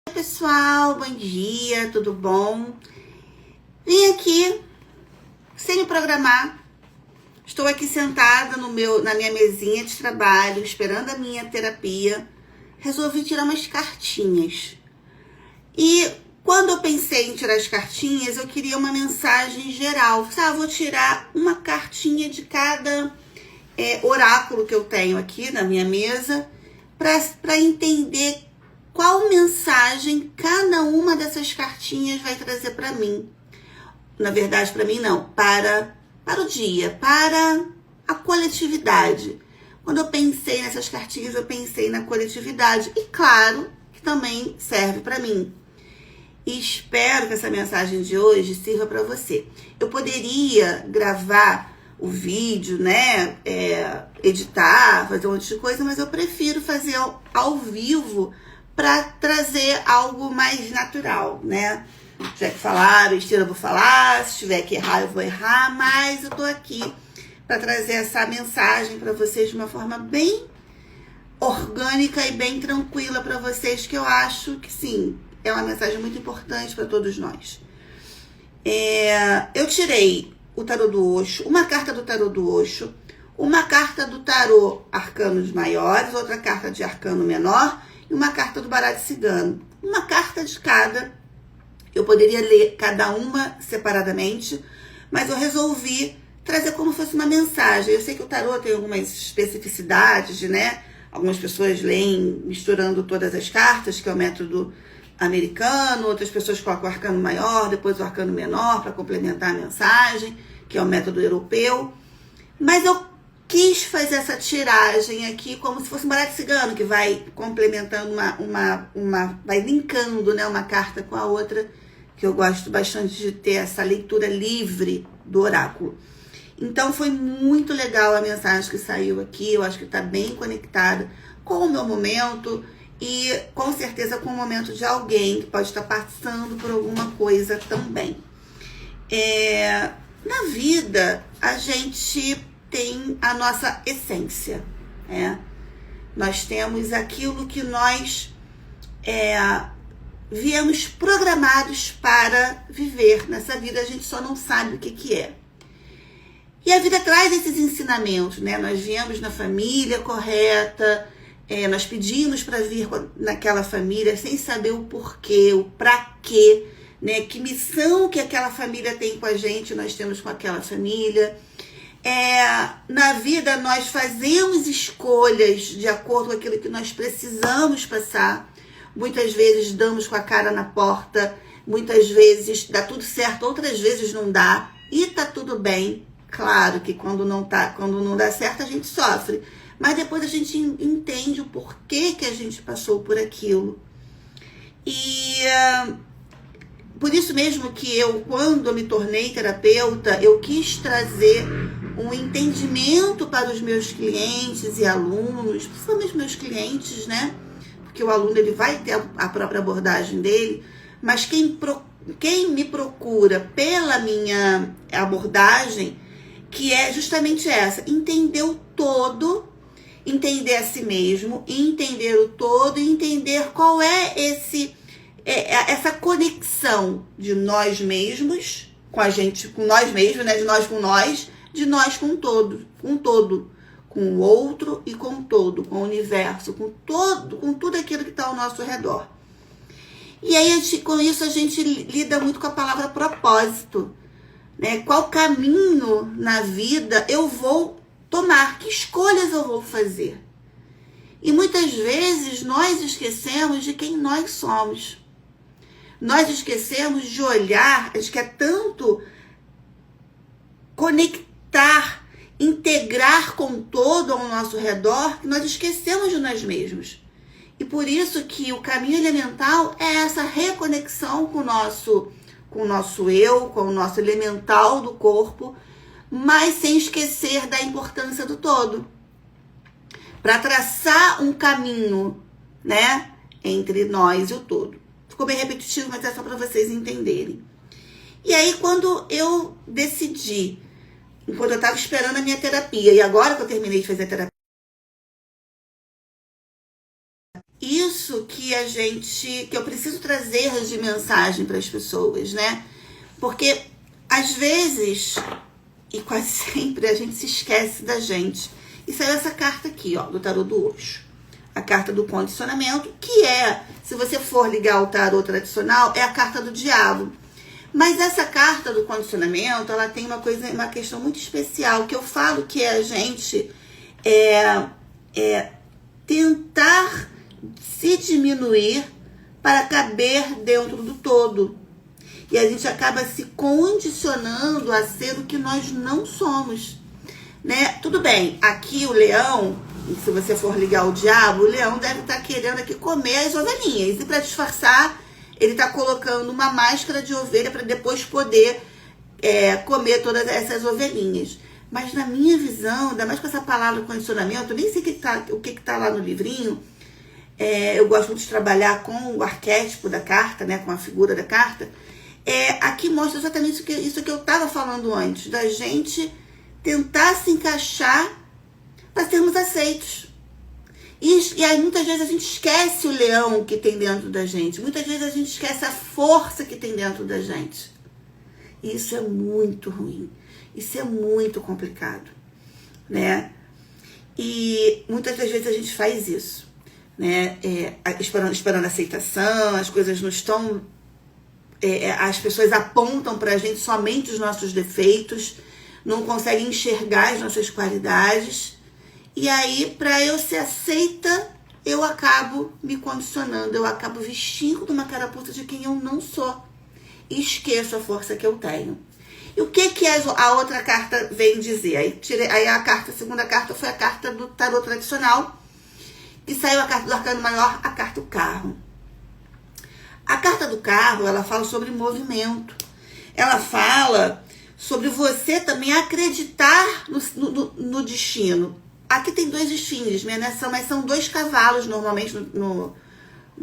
Oi, pessoal, bom dia, tudo bom? Vim aqui sem me programar. Estou aqui sentada na minha mesinha de trabalho, esperando a minha terapia. Resolvi tirar umas cartinhas. E quando eu pensei em tirar as cartinhas, eu queria uma mensagem geral. Vou tirar uma cartinha de cada oráculo que eu tenho aqui na minha mesa para entender qual mensagem cada uma dessas cartinhas vai trazer para mim. Na verdade, para mim não, para o dia, para a coletividade. Quando eu pensei nessas cartinhas, eu pensei na coletividade. E claro, que também serve para mim. E espero que essa mensagem de hoje sirva para você. Eu poderia gravar o vídeo, né? Editar, fazer um monte de coisa, mas eu prefiro fazer ao vivo para trazer algo mais natural, né? Se tiver que falar besteira, eu vou falar. Se tiver que errar, eu vou errar. Mas eu tô aqui para trazer essa mensagem para vocês de uma forma bem orgânica e bem tranquila para vocês, que eu acho que sim, é uma mensagem muito importante para todos nós. Eu tirei o tarô do Osho, uma carta do tarô do Osho, uma carta do tarô arcanos maiores, outra carta de arcano menor e uma carta do baralho cigano. Uma carta de cada. Eu poderia ler cada uma separadamente, mas eu resolvi trazer como se fosse uma mensagem. Eu sei que o tarô tem algumas especificidades, né? Algumas pessoas leem misturando todas as cartas, que é o método americano. Outras pessoas colocam o arcano maior, depois o arcano menor para complementar a mensagem, que é o método europeu. Mas eu quis fazer essa tiragem aqui como se fosse um baralho cigano, que vai complementando vai linkando, né, uma carta com a outra, que eu gosto bastante de ter essa leitura livre do oráculo. Então foi muito legal a mensagem que saiu aqui, eu acho que está bem conectada com o meu momento e com certeza com o momento de alguém que pode estar passando por alguma coisa também. Na vida, a gente tem a nossa essência, né? Nós temos aquilo que nós viemos programados para viver nessa vida, a gente só não sabe o que é. E a vida traz esses ensinamentos, né? Nós viemos na família correta, nós pedimos para vir naquela família sem saber o porquê, o pra quê, né? Que missão que aquela família tem com a gente, nós temos com aquela família. Na vida nós fazemos escolhas de acordo com aquilo que nós precisamos passar. Muitas vezes damos com a cara na porta, muitas vezes dá tudo certo, outras vezes não dá, e tá tudo bem. Claro que quando não dá certo a gente sofre, mas depois a gente entende o porquê que a gente passou por aquilo. E por isso mesmo que quando eu me tornei terapeuta, eu quis trazer um entendimento para os meus clientes e alunos, principalmente meus clientes, né? Porque o aluno ele vai ter a própria abordagem dele, mas quem me procura pela minha abordagem, que é justamente essa, entender o todo, entender a si mesmo, entender o todo e entender qual é essa conexão de nós mesmos com a gente, com nós mesmos, né? De nós com nós, de nós com todo, com o outro e com todo, com o universo, com tudo aquilo que está ao nosso redor. E aí, com isso, a gente lida muito com a palavra propósito, né? Qual caminho na vida eu vou tomar, que escolhas eu vou fazer. E muitas vezes nós esquecemos de quem nós somos. Nós esquecemos de olhar, a gente quer tanto conectar, integrar com todo ao nosso redor, que nós esquecemos de nós mesmos. E por isso que o caminho elemental é essa reconexão com o nosso eu, com o nosso elemental do corpo, mas sem esquecer da importância do todo. Para traçar um caminho, né, entre nós e o todo. Ficou bem repetitivo, mas é só para vocês entenderem. E aí, quando eu decidi, enquanto eu estava esperando a minha terapia, e agora que eu terminei de fazer a terapia, isso isso que eu preciso trazer de mensagem para as pessoas, né? Porque às vezes, e quase sempre, a gente se esquece da gente. E saiu essa carta aqui, ó, do tarô do Osho. A carta do condicionamento, que é, se você for ligar ao tarô tradicional, é a carta do diabo. Mas essa carta do condicionamento, ela tem uma questão muito especial, que eu falo que é a gente tentar se diminuir para caber dentro do todo. E a gente acaba se condicionando a ser o que nós não somos, né? Tudo bem, aqui o leão, se você for ligar o diabo, o leão deve estar querendo aqui comer as ovelhinhas. E para disfarçar, ele está colocando uma máscara de ovelha para depois poder comer todas essas ovelhinhas. Mas na minha visão, ainda mais com essa palavra condicionamento, eu nem sei o que está lá no livrinho. Eu gosto muito de trabalhar com o arquétipo da carta, né, com a figura da carta. Aqui mostra exatamente isso que eu estava falando antes, da gente tentar se encaixar para sermos aceitos. E aí muitas vezes a gente esquece o leão que tem dentro da gente, muitas vezes a gente esquece a força que tem dentro da gente. E isso é muito ruim, isso é muito complicado, né? E muitas das vezes a gente faz isso, né? Esperando aceitação, as coisas não estão... as pessoas apontam pra gente somente os nossos defeitos, não conseguem enxergar as nossas qualidades. E aí, para eu ser aceita, eu acabo me condicionando, eu acabo vestindo uma carapuça de quem eu não sou. E esqueço a força que eu tenho. E o que a outra carta vem dizer? Aí a segunda carta foi a carta do tarô tradicional, que saiu a carta do arcano maior, a carta do carro. A carta do carro, ela fala sobre movimento. Ela fala sobre você também acreditar no destino. Aqui tem dois destinos, mas são dois cavalos, normalmente no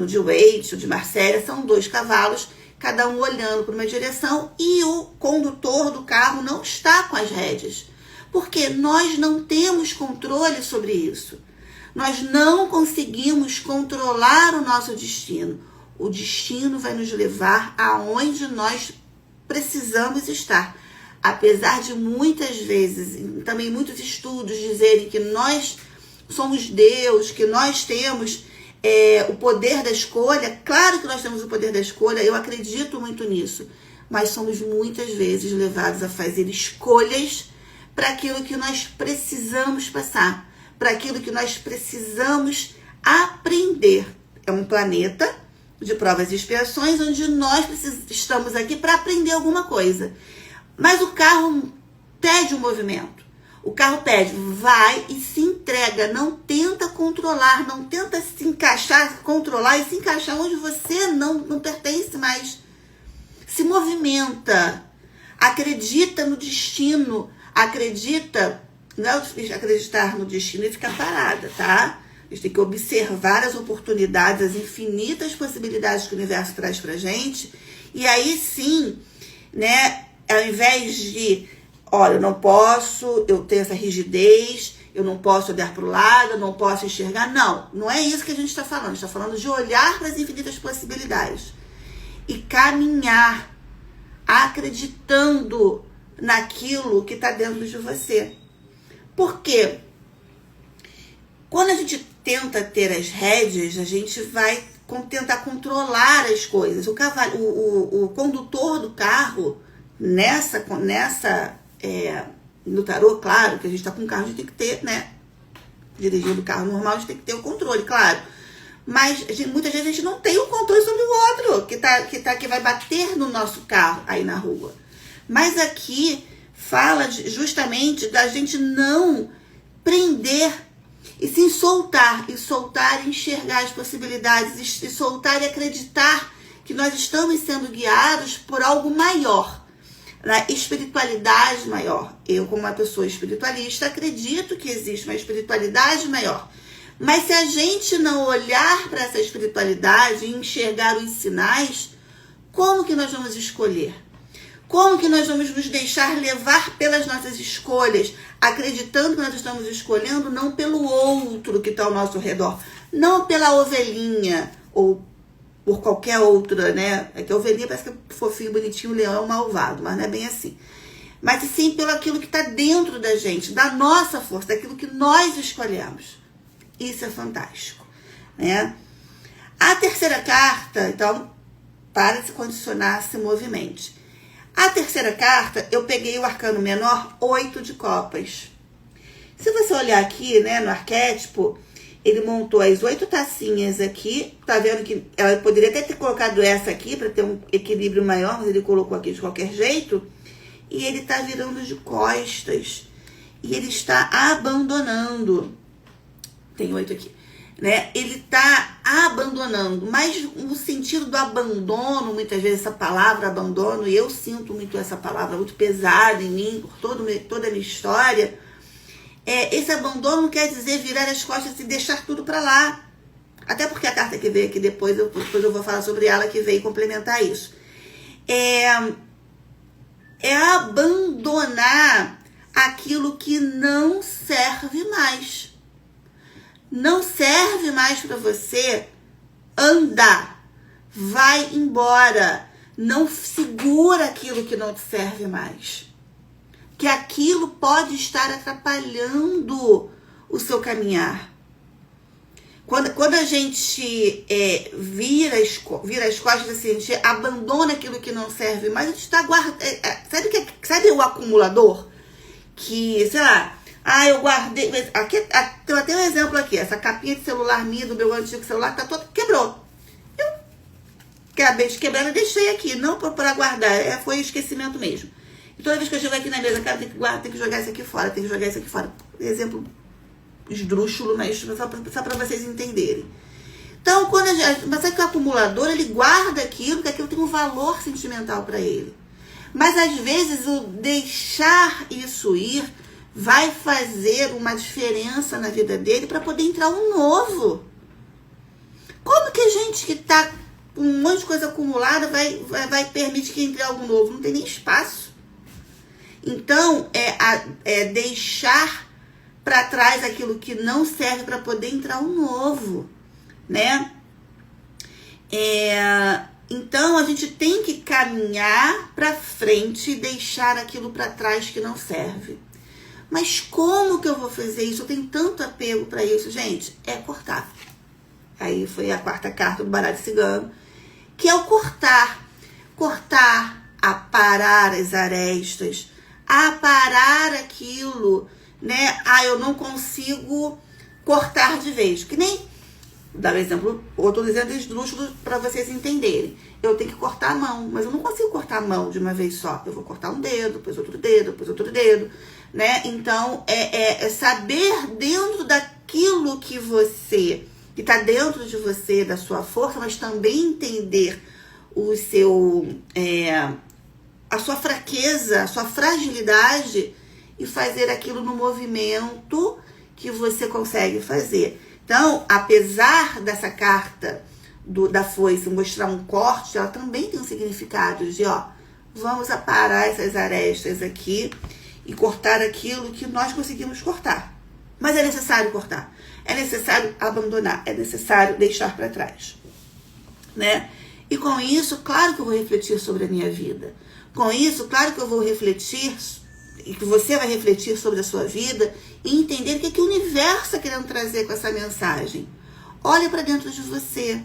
de Waite, o de Marcélia, são dois cavalos, cada um olhando para uma direção, e o condutor do carro não está com as rédeas. Porque nós não temos controle sobre isso. Nós não conseguimos controlar o nosso destino. O destino vai nos levar aonde nós precisamos estar. Apesar de muitas vezes, também muitos estudos dizerem que nós somos Deus, que nós temos o poder da escolha. Claro que nós temos o poder da escolha, eu acredito muito nisso. Mas somos muitas vezes levados a fazer escolhas para aquilo que nós precisamos passar, para aquilo que nós precisamos aprender. É um planeta de provas e expiações, onde nós estamos aqui para aprender alguma coisa. Mas o carro pede um movimento. O carro pede, vai e se entrega. Não tenta controlar, não tenta se encaixar, controlar e se encaixar onde você não pertence mais. Se movimenta. Acredita no destino. Acredita, não é acreditar no destino e ficar parada, tá? A gente tem que observar as oportunidades, as infinitas possibilidades que o universo traz pra gente. E aí sim, né, ao invés de, olha, eu não posso, eu tenho essa rigidez, eu não posso olhar para o lado, eu não posso enxergar. Não é isso que a gente está falando. A gente está falando de olhar para as infinitas possibilidades e caminhar acreditando naquilo que está dentro de você. Por quê? Quando a gente tenta ter as rédeas, a gente vai tentar controlar as coisas. O condutor do carro, no tarô, claro, que a gente está com um carro, a gente tem que ter, né? Dirigindo o carro normal, a gente tem que ter o controle, claro. Mas muitas vezes a gente não tem o controle sobre o outro, que vai bater no nosso carro aí na rua. Mas aqui fala justamente da gente não prender e sim soltar e enxergar as possibilidades, e soltar e acreditar que nós estamos sendo guiados por algo maior, na espiritualidade maior. Eu, como uma pessoa espiritualista, acredito que existe uma espiritualidade maior. Mas se a gente não olhar para essa espiritualidade e enxergar os sinais, como que nós vamos escolher? Como que nós vamos nos deixar levar pelas nossas escolhas, acreditando que nós estamos escolhendo não pelo outro que está ao nosso redor, não pela ovelhinha, ou por qualquer outra, né? É que a ovelhinha parece que é fofinho, bonitinho, o leão é um malvado, mas não é bem assim. Mas sim pelo aquilo que está dentro da gente, da nossa força, daquilo que nós escolhemos. Isso é fantástico, né? A terceira carta, então, para se condicionar, se movimente. A terceira carta, eu peguei o arcano menor, 8 de copas. Se você olhar aqui, né, no arquétipo, ele montou as 8 tacinhas aqui. Tá vendo que ela poderia até ter colocado essa aqui para ter um equilíbrio maior, mas ele colocou aqui de qualquer jeito. E ele tá virando de costas. E ele está abandonando. Tem 8 aqui, né? Ele tá abandonando. Mas no sentido do abandono, muitas vezes essa palavra abandono, e eu sinto muito essa palavra muito pesada em mim, por toda a minha história. Esse abandono não quer dizer virar as costas e deixar tudo para lá. Até porque a carta que veio aqui depois eu vou falar sobre ela, que veio complementar isso. É abandonar aquilo que não serve mais. Não serve mais para você andar. Vai embora. Não segura aquilo que não te serve mais. Que aquilo pode estar atrapalhando o seu caminhar. Quando a gente vira as costas, assim, a gente abandona aquilo que não serve mais, a gente está guardando. Sabe o acumulador? Que, sei lá, eu guardei. Aqui, tem até um exemplo aqui, essa capinha de celular minha, do meu antigo celular, tá toda, quebrou. Eu acabei de quebrar e deixei aqui, não para guardar, foi esquecimento mesmo. E toda vez que eu chego aqui na mesa, cara, tem que guardar, tem que jogar isso aqui fora, tem que jogar isso aqui fora. Exemplo esdrúxulo, mas só para vocês entenderem. Então, mas é que o acumulador, ele guarda aquilo, porque aquilo tem um valor sentimental para ele. Mas, às vezes, o deixar isso ir vai fazer uma diferença na vida dele para poder entrar um novo. Como que a gente que está com um monte de coisa acumulada vai permitir que entre algo novo? Não tem nem espaço. Então, deixar para trás aquilo que não serve para poder entrar um novo, né? Então, a gente tem que caminhar para frente e deixar aquilo para trás que não serve. Mas como que eu vou fazer isso? Eu tenho tanto apego para isso, gente. É cortar. Aí foi a quarta carta do baralho cigano, que é o cortar. Cortar, aparar as arestas, aparar aquilo, né? Eu não consigo cortar de vez. Que nem, dá um exemplo, eu estou dizendo esdrúxulo para vocês entenderem. Eu tenho que cortar a mão, mas eu não consigo cortar a mão de uma vez só. Eu vou cortar um dedo, depois outro dedo, depois outro dedo, né? Então, saber dentro daquilo que está dentro de você, da sua força, mas também entender a sua fraqueza, a sua fragilidade e fazer aquilo no movimento que você consegue fazer. Então, apesar dessa carta da foice mostrar um corte, ela também tem um significado de, vamos aparar essas arestas aqui e cortar aquilo que nós conseguimos cortar. Mas é necessário cortar, é necessário abandonar, é necessário deixar para trás, né? E com isso, claro que eu vou refletir sobre a minha vida. Com isso, claro que eu vou refletir, e que você vai refletir sobre a sua vida e entender o que o universo está querendo trazer com essa mensagem. Olha para dentro de você,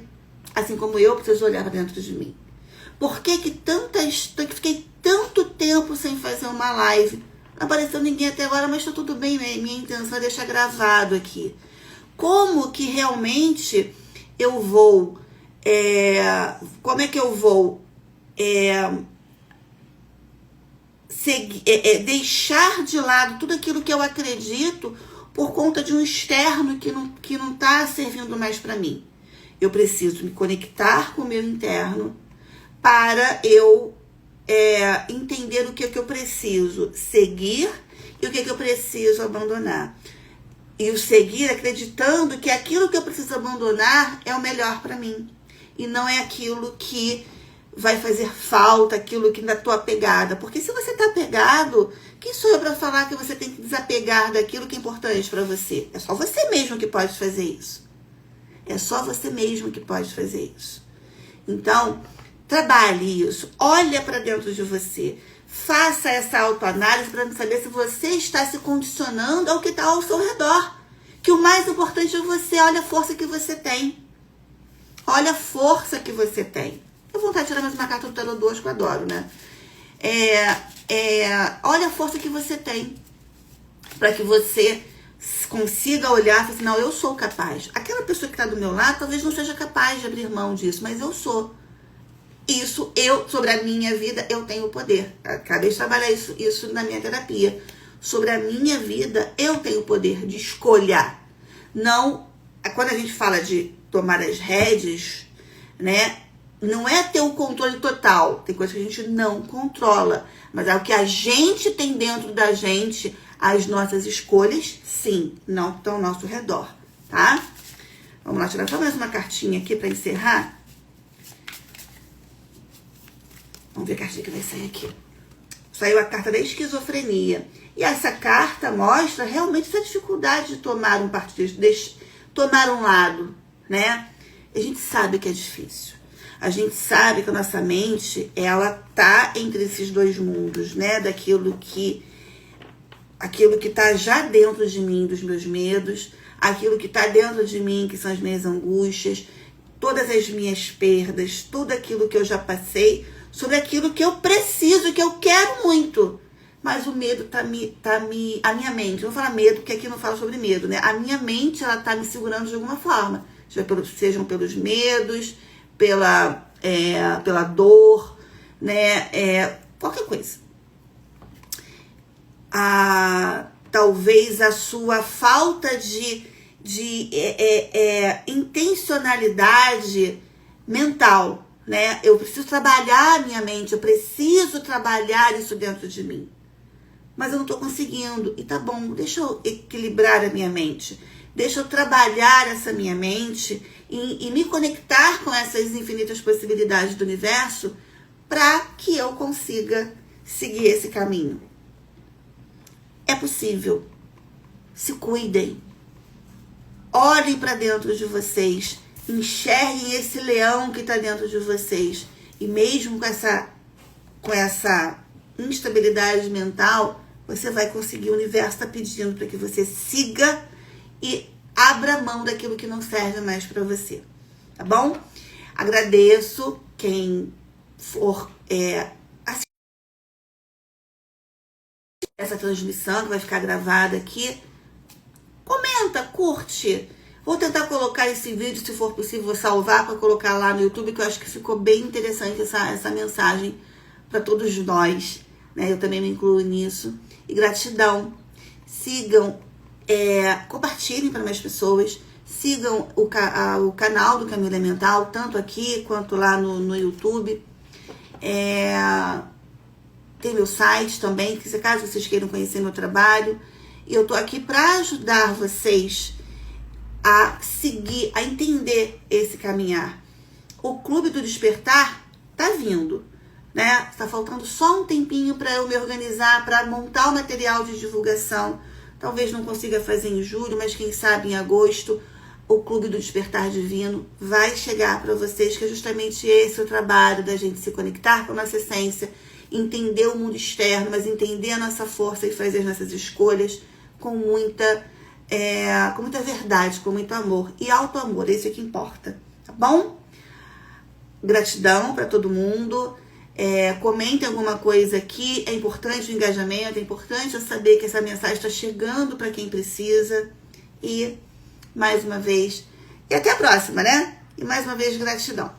assim como eu preciso olhar para dentro de mim. Por que fiquei tanto tempo sem fazer uma live? Não apareceu ninguém até agora, mas está tudo bem, né? Minha intenção é deixar gravado aqui. Como que realmente eu vou... como é que eu vou deixar de lado tudo aquilo que eu acredito por conta de um externo que não está servindo mais para mim? Eu preciso me conectar com o meu interno para eu entender o que eu preciso seguir e o que eu preciso abandonar. E o seguir acreditando que aquilo que eu preciso abandonar é o melhor para mim. E não é aquilo que vai fazer falta, aquilo que ainda estou apegada. Porque se você está apegado, quem sou eu para falar que você tem que desapegar daquilo que é importante para você? É só você mesmo que pode fazer isso. É só você mesmo que pode fazer isso. Então, trabalhe isso. Olha para dentro de você. Faça essa autoanálise para saber se você está se condicionando ao que está ao seu redor. Que o mais importante é você. Olha a força que você tem. Olha a força que você tem. Eu vou vontade de tirar mais uma carta do Tarot 2 que eu adoro, né? Olha a força que você tem. Para que você consiga olhar e falar assim, não, eu sou capaz. Aquela pessoa que está do meu lado talvez não seja capaz de abrir mão disso, mas eu sou. Sobre a minha vida, eu tenho poder. Acabei de trabalhar isso na minha terapia. Sobre a minha vida, eu tenho poder de escolha. Não, quando a gente fala de tomar as rédeas, né? Não é ter o controle total. Tem coisa que a gente não controla. Mas é o que a gente tem dentro da gente, as nossas escolhas, sim, não estão ao nosso redor, tá? Vamos lá, tirar só mais uma cartinha aqui para encerrar. Vamos ver a cartinha que vai sair aqui. Saiu a carta da esquizofrenia. E essa carta mostra realmente essa dificuldade de tomar um partido, de tomar um lado, né? A gente sabe que é difícil. A gente sabe que a nossa mente, ela tá entre esses dois mundos, né? Aquilo que tá já dentro de mim, dos meus medos, aquilo que tá dentro de mim, que são as minhas angústias, todas as minhas perdas, tudo aquilo que eu já passei, sobre aquilo que eu preciso, que eu quero muito. Mas o medo a minha mente, não vou falar medo, porque aqui não fala sobre medo, né? A minha mente, ela tá me segurando de alguma forma. Sejam pelos medos, pela dor, né? Qualquer coisa. Talvez a sua falta de intencionalidade mental, né? Eu preciso trabalhar a minha mente, eu preciso trabalhar isso dentro de mim. Mas eu não estou conseguindo. E tá bom, deixa eu equilibrar a minha mente. Deixa eu trabalhar essa minha mente e me conectar com essas infinitas possibilidades do universo para que eu consiga seguir esse caminho. É possível. Se cuidem. Olhem para dentro de vocês. Enxerguem esse leão que está dentro de vocês. E mesmo com essa instabilidade mental, você vai conseguir. O universo está pedindo para que você siga e abra mão daquilo que não serve mais para você. Tá bom? Agradeço quem for assistir essa transmissão, que vai ficar gravada aqui. Comenta, curte. Vou tentar colocar esse vídeo, se for possível, vou salvar para colocar lá no YouTube, que eu acho que ficou bem interessante essa mensagem para todos nós, né? Eu também me incluo nisso. E gratidão. Sigam, compartilhem para mais pessoas. Sigam o canal do Caminho Elemental, tanto aqui quanto lá no YouTube. Tem meu site também, que caso vocês queiram conhecer meu trabalho. E eu tô aqui para ajudar vocês a seguir, a entender esse caminhar. O Clube do Despertar tá vindo, né? Tá faltando só um tempinho para eu me organizar, para montar o material de divulgação. Talvez não consiga fazer em julho, mas quem sabe em agosto o Clube do Despertar Divino vai chegar para vocês, que é justamente esse o trabalho da gente se conectar com a nossa essência, entender o mundo externo, mas entender a nossa força e fazer as nossas escolhas com muita verdade, com muito amor e auto-amor, é isso que importa, tá bom? Gratidão para todo mundo. Comentem alguma coisa aqui, é importante o engajamento, é importante eu saber que essa mensagem está chegando para quem precisa. E mais uma vez, e até a próxima, né? E mais uma vez, gratidão.